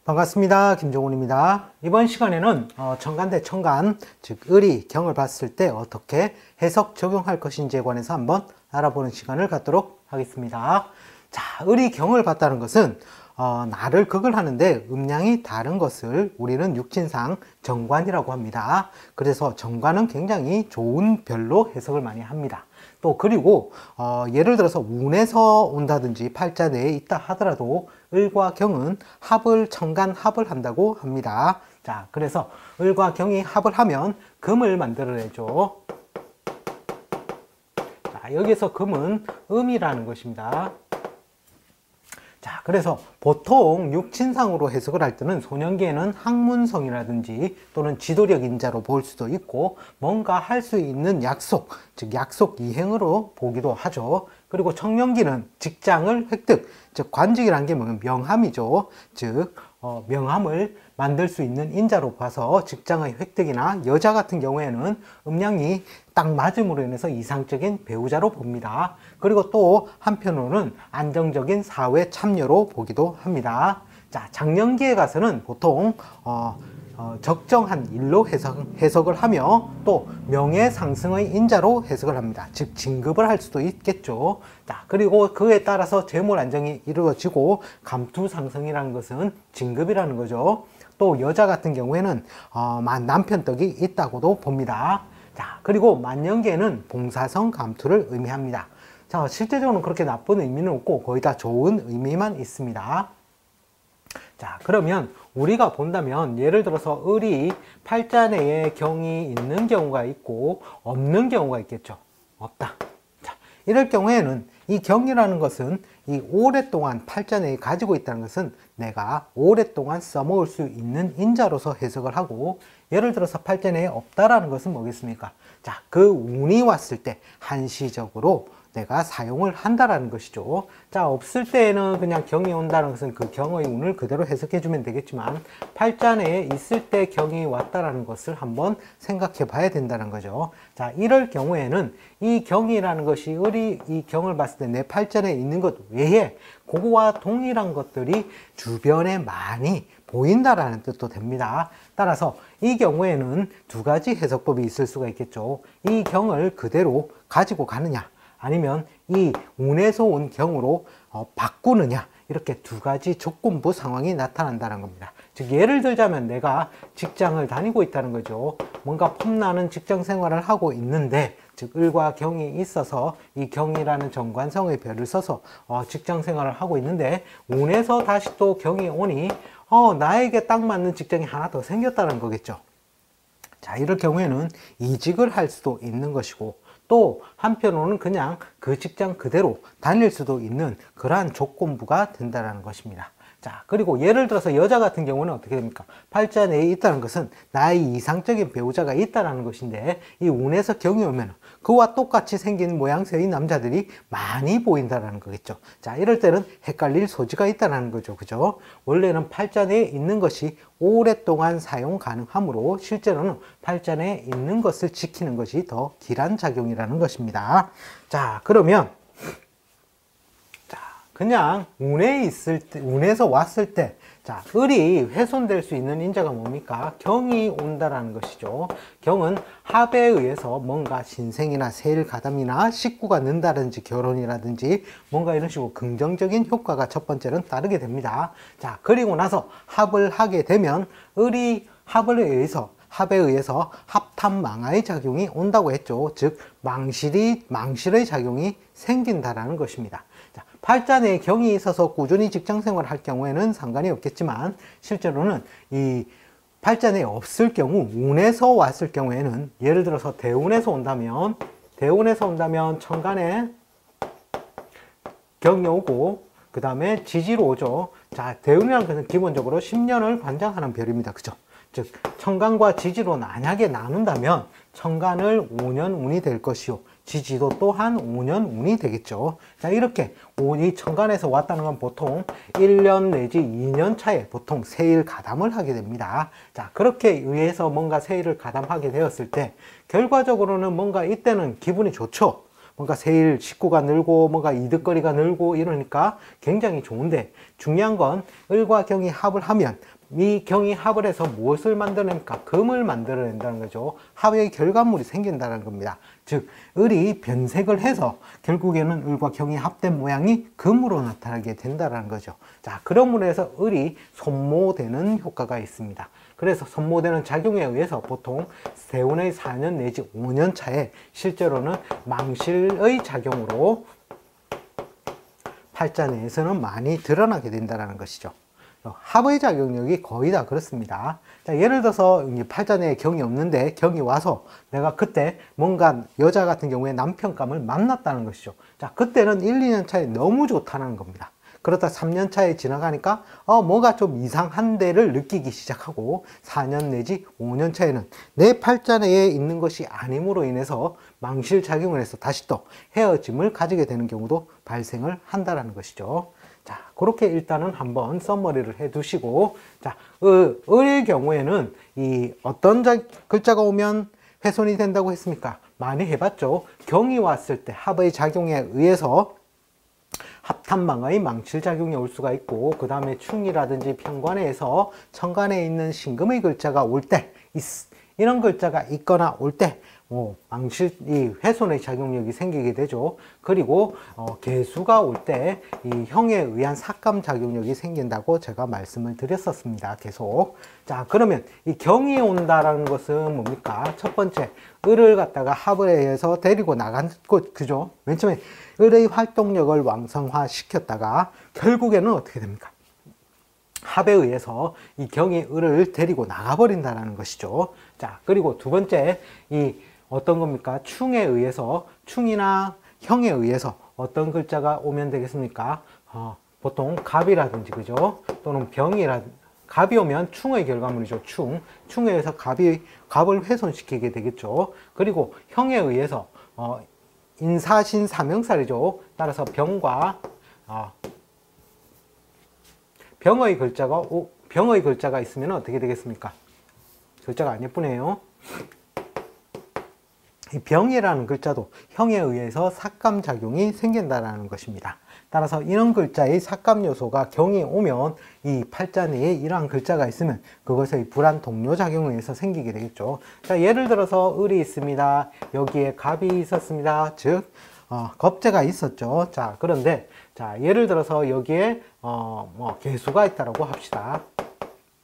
반갑습니다. 김종훈입니다. 이번 시간에는 천간 대 천간, 즉 을이 경을 봤을 때 어떻게 해석 적용할 것인지에 관해서 한번 알아보는 시간을 갖도록 하겠습니다. 자, 을이 경을 봤다는 것은 날을 극을 하는데 음량이 다른 것을 우리는 육친상 정관이라고 합니다. 그래서 정관은 굉장히 좋은 별로 해석을 많이 합니다. 또 그리고 예를 들어서 운에서 온다든지 팔자 내에 있다 하더라도 을과 경은 합을, 천간 합을 한다고 합니다. 자, 그래서 을과 경이 합을 하면 금을 만들어내죠. 자, 여기서 금은 음이라는 것입니다. 자, 그래서 보통 육친상으로 해석을 할 때는 소년기에는 학문성이라든지 또는 지도력 인자로 볼 수도 있고 뭔가 할 수 있는 약속, 즉 약속 이행으로 보기도 하죠. 그리고 청년기는 직장을 획득, 즉 관직이라는 게 뭐냐면 명함이죠. 즉 명함을 만들 수 있는 인자로 봐서 직장의 획득이나 여자 같은 경우에는 음량이 딱 맞음으로 인해서 이상적인 배우자로 봅니다. 그리고 또 한편으로는 안정적인 사회 참여로 보기도 합니다. 자, 장년기에 가서는 보통 적정한 일로 해석을 하며 또 명예상승의 인자로 해석을 합니다. 즉 진급을 할 수도 있겠죠. 자, 그리고 그에 따라서 재물 안정이 이루어지고 감투상승이라는 것은 진급이라는 거죠. 또 여자 같은 경우에는 남편 덕이 있다고도 봅니다. 자, 그리고 만년기에는 봉사성 감투를 의미합니다. 자, 실제적으로는 그렇게 나쁜 의미는 없고 거의 다 좋은 의미만 있습니다. 자, 그러면 우리가 본다면 예를 들어서 을이 팔자 내에 경이 있는 경우가 있고 없는 경우가 있겠죠. 없다. 자, 이럴 경우에는 이 경이라는 것은 이 오랫동안 팔자 내에 가지고 있다는 것은 내가 오랫동안 써먹을 수 있는 인자로서 해석을 하고, 예를 들어서 팔자 내에 없다라는 것은 뭐겠습니까? 자, 그 운이 왔을 때 한시적으로 내가 사용을 한다라는 것이죠. 자, 없을 때에는 그냥 경이 온다는 것은 그 경의 운을 그대로 해석해 주면 되겠지만 팔자 내에 있을 때 경이 왔다라는 것을 한번 생각해 봐야 된다는 거죠. 자, 이럴 경우에는 이 경이라는 것이 을이 이 경을 봤을 때 내 팔자 내에 있는 것 외에 그거와 동일한 것들이 주변에 많이 보인다라는 뜻도 됩니다. 따라서 이 경우에는 두 가지 해석법이 있을 수가 있겠죠. 이 경을 그대로 가지고 가느냐, 아니면 이 운에서 온 경으로 바꾸느냐, 이렇게 두 가지 조건부 상황이 나타난다는 겁니다. 즉 예를 들자면 내가 직장을 다니고 있다는 거죠. 뭔가 폼나는 직장 생활을 하고 있는데, 즉 을과 경이 있어서 이 경이라는 정관성의 별을 써서 직장 생활을 하고 있는데 운에서 다시 또 경이 오니 나에게 딱 맞는 직장이 하나 더 생겼다는 거겠죠. 자, 이럴 경우에는 이직을 할 수도 있는 것이고, 또 한편으로는 그냥 그 직장 그대로 다닐 수도 있는 그러한 조건부가 된다는 것입니다. 자, 그리고 예를 들어서 여자 같은 경우는 어떻게 됩니까? 팔자 내에 있다는 것은 나의 이상적인 배우자가 있다는 것인데, 이 운에서 경이 오면 그와 똑같이 생긴 모양새의 남자들이 많이 보인다는 거겠죠. 자, 이럴 때는 헷갈릴 소지가 있다는 거죠. 그죠? 원래는 팔자 내에 있는 것이 오랫동안 사용 가능하므로 실제로는 팔자 내에 있는 것을 지키는 것이 더 길한 작용이라는 것입니다. 자, 그러면 그냥 운에 있을 때, 운에서 왔을 때, 자, 을이 훼손될 수 있는 인자가 뭡니까? 경이 온다라는 것이죠. 경은 합에 의해서 뭔가 신생이나 세일가담이나 식구가 는다든지 결혼이라든지 뭔가 이런 식으로 긍정적인 효과가 첫 번째는 따르게 됩니다. 자, 그리고 나서 합을 하게 되면 을이 합에 의해서 합탐망하의 작용이 온다고 했죠. 즉 망실의 작용이 생긴다라는 것입니다. 자, 팔자 내에 경이 있어서 꾸준히 직장 생활을 할 경우에는 상관이 없겠지만, 실제로는 이 팔자 내에 없을 경우, 운에서 왔을 경우에는 예를 들어서 대운에서 온다면 천간에 경이 오고 그 다음에 지지로 오죠. 자, 대운이라는 것은 기본적으로 10년을 관장하는 별입니다. 그죠? 즉 천간과 지지로 만약에 나눈다면 천간을 5년 운이 될 것이요, 지지도 또한 5년 운이 되겠죠. 자, 이렇게 이 천간에서 왔다는 건 보통 1년 내지 2년 차에 보통 세일 가담을 하게 됩니다. 자, 그렇게 의해서 뭔가 세일을 가담하게 되었을 때 결과적으로는 뭔가 이때는 기분이 좋죠. 뭔가 세일 식구가 늘고 뭔가 이득거리가 늘고 이러니까 굉장히 좋은데, 중요한 건 을과 경이 합을 하면 이 경이 합을 해서 무엇을 만들어냅니까? 금을 만들어낸다는 거죠. 합의 결과물이 생긴다는 겁니다. 즉 을이 변색을 해서 결국에는 을과 경이 합된 모양이 금으로 나타나게 된다는 거죠. 자, 그러므로 해서 을이 손모되는 효과가 있습니다. 그래서 손모되는 작용에 의해서 보통 세운의 4년 내지 5년 차에 실제로는 망실의 작용으로 팔자 내에서는 많이 드러나게 된다는 것이죠. 합의 작용력이 거의 다 그렇습니다. 자, 예를 들어서 팔자 내에 경이 없는데 경이 와서 내가 그때 뭔가 여자 같은 경우에 남편감을 만났다는 것이죠. 자, 그때는 1, 2년 차에 너무 좋다는 겁니다. 그러다 3년 차에 지나가니까 뭐가 좀 이상한 데를 느끼기 시작하고 4년 내지 5년 차에는 내 팔자 내에 있는 것이 아님으로 인해서 망실 작용을 해서 다시 또 헤어짐을 가지게 되는 경우도 발생을 한다는 것이죠. 자, 그렇게 일단은 한번 썸머리를 해 두시고, 자, 을 경우에는 이 어떤 글자가 오면 훼손이 된다고 했습니까? 많이 해봤죠. 경이 왔을 때 합의 작용에 의해서 합탄망의 망실작용이 올 수가 있고, 그 다음에 충이라든지 편관에서 천간에 있는 신금의 글자가 올 때, 이런 글자가 있거나 올 때 이 훼손의 작용력이 생기게 되죠. 그리고 개수가 올 때 이 형에 의한 삭감 작용력이 생긴다고 제가 말씀을 드렸었습니다. 계속. 자, 그러면 이 경이 온다라는 것은 뭡니까? 첫 번째, 을을 갖다가 합을 해서 데리고 나간 것, 그죠? 맨 처음에 을의 활동력을 왕성화 시켰다가 결국에는 어떻게 됩니까? 합에 의해서 이 경이 을을 데리고 나가버린다는 것이죠. 자, 그리고 두 번째, 이 어떤 겁니까? 충에 의해서, 충이나 형에 의해서 어떤 글자가 오면 되겠습니까? 보통 갑이라든지, 그죠? 또는 갑이 오면 충의 결과물이죠. 충에 의해서 갑을 훼손시키게 되겠죠. 그리고 형에 의해서 인사신 사명살이죠. 따라서 병과 병의 글자가 있으면 어떻게 되겠습니까? 글자가 안 예쁘네요. 이 병이라는 글자도 형에 의해서 삭감작용이 생긴다는 것입니다. 따라서 이런 글자의 삭감 요소가 경이 오면 이 팔자 내에 이러한 글자가 있으면 그것의 불안 동료 작용에 의해서 생기게 되겠죠. 자, 예를 들어서 을이 있습니다. 여기에 갑이 있었습니다. 즉 겁재가 있었죠. 자, 그런데 자, 예를 들어서 여기에 개수가 있다라고 합시다.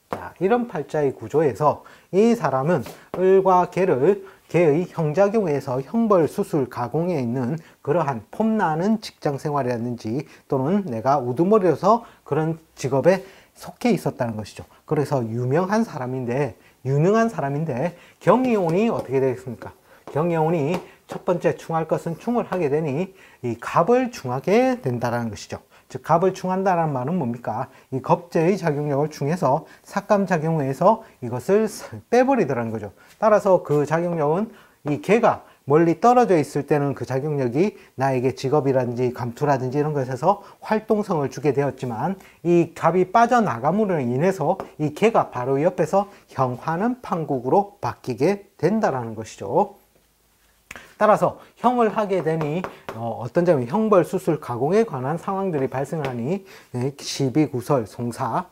자, 이런 팔자의 구조에서 이 사람은 을과 개의 형작용에서 형벌 수술 가공에 있는 그러한 폼나는 직장 생활이라든지 또는 내가 우두머리여서 그런 직업에 속해 있었다는 것이죠. 그래서 유능한 사람인데 경이온이 어떻게 되겠습니까? 경이온이 첫 번째 충할 것은 충을 하게 되니 이 갑을 충하게 된다는 것이죠. 즉 갑을 충한다는 말은 뭡니까? 이 겁재의 작용력을 충해서 삭감 작용에 의해서 이것을 빼버리더라는 거죠. 따라서 그 작용력은 이 개가 멀리 떨어져 있을 때는 그 작용력이 나에게 직업이라든지 감투라든지 이런 것에서 활동성을 주게 되었지만 이 갑이 빠져나감으로 인해서 이 개가 바로 옆에서 형하는 판국으로 바뀌게 된다는 것이죠. 따라서 형을 하게 되니 어떤 점이 형벌 수술 가공에 관한 상황들이 발생하니 시비 구설 송사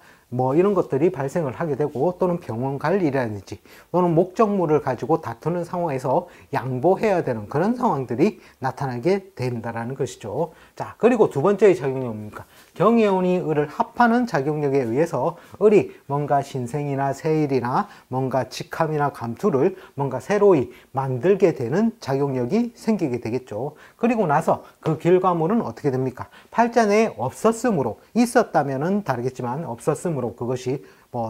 이런 것들이 발생을 하게 되고 또는 병원 갈 일이라든지 또는 목적물을 가지고 다투는 상황에서 양보해야 되는 그런 상황들이 나타나게 된다는 것이죠. 자, 그리고 두 번째의 작용이 뭡니까? 경이온이 을을 합하는 작용력에 의해서 을이 뭔가 신생이나 세일이나 뭔가 직함이나 감투를 뭔가 새로이 만들게 되는 작용력이 생기게 되겠죠. 그리고 나서 그 결과물은 어떻게 됩니까? 팔자 내에 없었으므로, 있었다면은 다르겠지만 없었으므로 그것이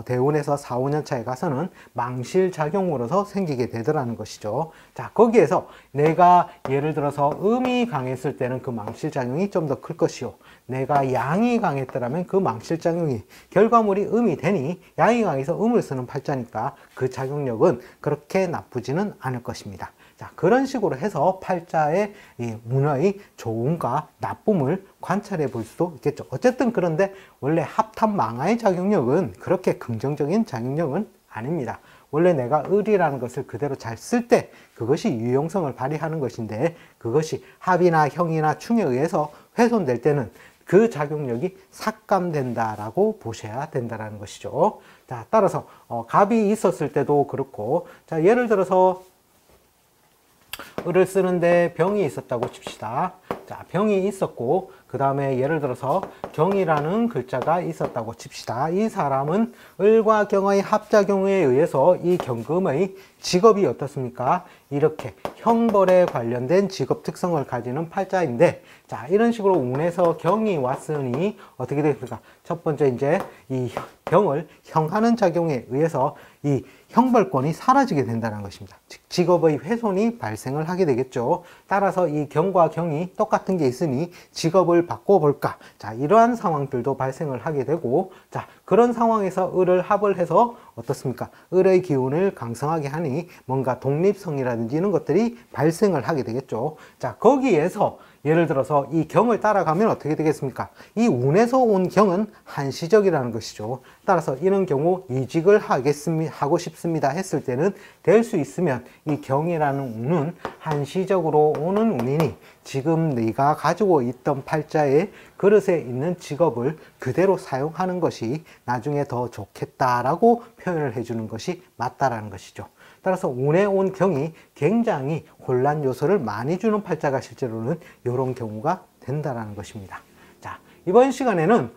대운에서 4, 5년 차에 가서는 망실작용으로서 생기게 되더라는 것이죠. 자, 거기에서 내가 예를 들어서 음이 강했을 때는 그 망실작용이 좀 더 클 것이요. 내가 양이 강했더라면 그 망실작용이 결과물이 음이 되니 양이 강해서 음을 쓰는 팔자니까 그 작용력은 그렇게 나쁘지는 않을 것입니다. 자, 그런 식으로 해서 팔자의 이 운의 좋음과 나쁨을 관찰해 볼 수도 있겠죠. 어쨌든 그런데 원래 합탄망하의 작용력은 그렇게 긍정적인 작용력은 아닙니다. 원래 내가 을이라는 것을 그대로 잘 쓸 때 그것이 유용성을 발휘하는 것인데 그것이 합이나 형이나 충에 의해서 훼손될 때는 그 작용력이 삭감된다라고 보셔야 된다는 것이죠. 자, 따라서 갑이 있었을 때도 그렇고, 자, 예를 들어서 을을 쓰는데 병이 있었다고 칩시다. 자, 병이 있었고, 그 다음에 예를 들어서 경이라는 글자가 있었다고 칩시다. 이 사람은 을과 경의 합작용에 의해서 이 경금의 직업이 어떻습니까? 이렇게 형벌에 관련된 직업 특성을 가지는 팔자인데, 자, 이런 식으로 운에서 경이 왔으니 어떻게 됩니까? 첫 번째 이제 이 병을 형하는 작용에 의해서 이 형벌권이 사라지게 된다는 것입니다. 즉 직업의 훼손이 발생을 하게 되겠죠. 따라서 이 경과 경이 똑같은 게 있으니 직업을 바꿔볼까? 자, 이러한 상황들도 발생을 하게 되고, 자, 그런 상황에서 을을 합을 해서 어떻습니까? 을의 기운을 강성하게 하니 뭔가 독립성이라든지 이런 것들이 발생을 하게 되겠죠. 자, 거기에서 예를 들어서 이 경을 따라가면 어떻게 되겠습니까? 이 운에서 온 경은 한시적이라는 것이죠. 따라서 이런 경우 이직을 하고 싶습니다 했을 때는 될 수 있으면 이 경이라는 운은 한시적으로 오는 운이니 지금 네가 가지고 있던 팔자의 그릇에 있는 직업을 그대로 사용하는 것이 나중에 더 좋겠다라고 표현을 해주는 것이 맞다라는 것이죠. 따라서 운에 온 경이 굉장히 혼란 요소를 많이 주는 팔자가 실제로는 이런 경우가 된다라는 것입니다. 자, 이번 시간에는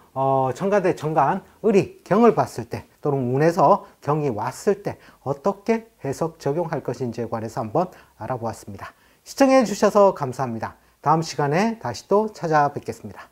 천간대 천간 을이 경을 봤을 때 또는 운에서 경이 왔을 때 어떻게 해석 적용할 것인지에 관해서 한번 알아보았습니다. 시청해 주셔서 감사합니다. 다음 시간에 다시 또 찾아뵙겠습니다.